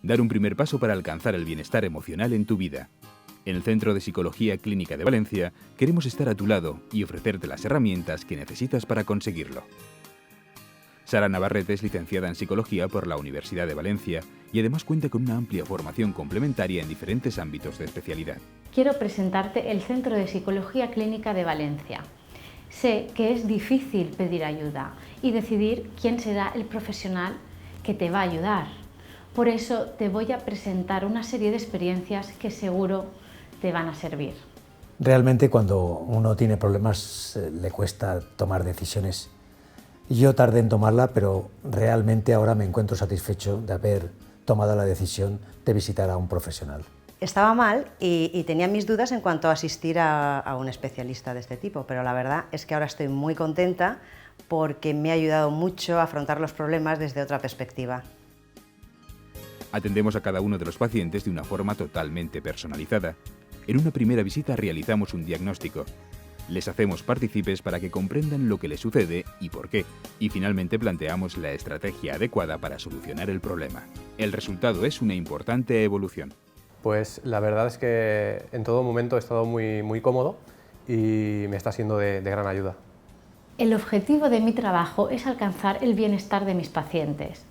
dar un primer paso para alcanzar el bienestar emocional en tu vida. En el Centro de Psicología Clínica de Valencia queremos estar a tu lado y ofrecerte las herramientas que necesitas para conseguirlo. Sara Navarrete es licenciada en Psicología por la Universidad de Valencia y además cuenta con una amplia formación complementaria en diferentes ámbitos de especialidad. Quiero presentarte el Centro de Psicología Clínica de Valencia. Sé que es difícil pedir ayuda y decidir quién será el profesional que te va a ayudar. Por eso te voy a presentar una serie de experiencias que seguro te van a servir. Realmente cuando uno tiene problemas le cuesta tomar decisiones. Yo tardé en tomarla, pero realmente ahora me encuentro satisfecho de haber tomado la decisión de visitar a un profesional. Estaba mal y tenía mis dudas en cuanto a asistir a un especialista de este tipo, pero la verdad es que ahora estoy muy contenta porque me ha ayudado mucho a afrontar los problemas desde otra perspectiva. Atendemos a cada uno de los pacientes de una forma totalmente personalizada. En una primera visita realizamos un diagnóstico. Les hacemos partícipes para que comprendan lo que les sucede y por qué. Y finalmente planteamos la estrategia adecuada para solucionar el problema. El resultado es una importante evolución. Pues la verdad es que en todo momento he estado muy cómodo y me está siendo de gran ayuda. El objetivo de mi trabajo es alcanzar el bienestar de mis pacientes.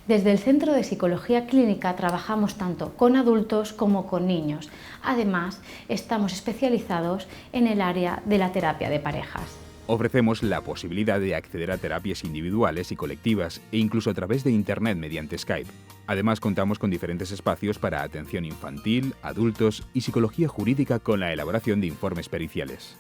Desde el Centro de Psicología Clínica trabajamos tanto con adultos como con niños. Además, estamos especializados en el área de la terapia de parejas. Ofrecemos la posibilidad de acceder a terapias individuales y colectivas e incluso a través de Internet mediante Skype. Además, contamos con diferentes espacios para atención infantil, adultos y psicología jurídica con la elaboración de informes periciales.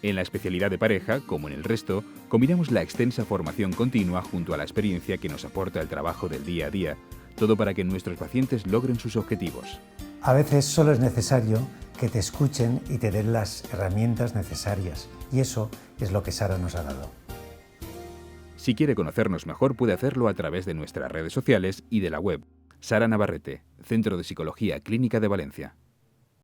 En la especialidad de pareja, como en el resto, combinamos la extensa formación continua junto a la experiencia que nos aporta el trabajo del día a día, todo para que nuestros pacientes logren sus objetivos. A veces solo es necesario que te escuchen y te den las herramientas necesarias, y eso es lo que Sara nos ha dado. Si quiere conocernos mejor, puede hacerlo a través de nuestras redes sociales y de la web. Sara Navarrete, Centro de Psicología Clínica de Valencia.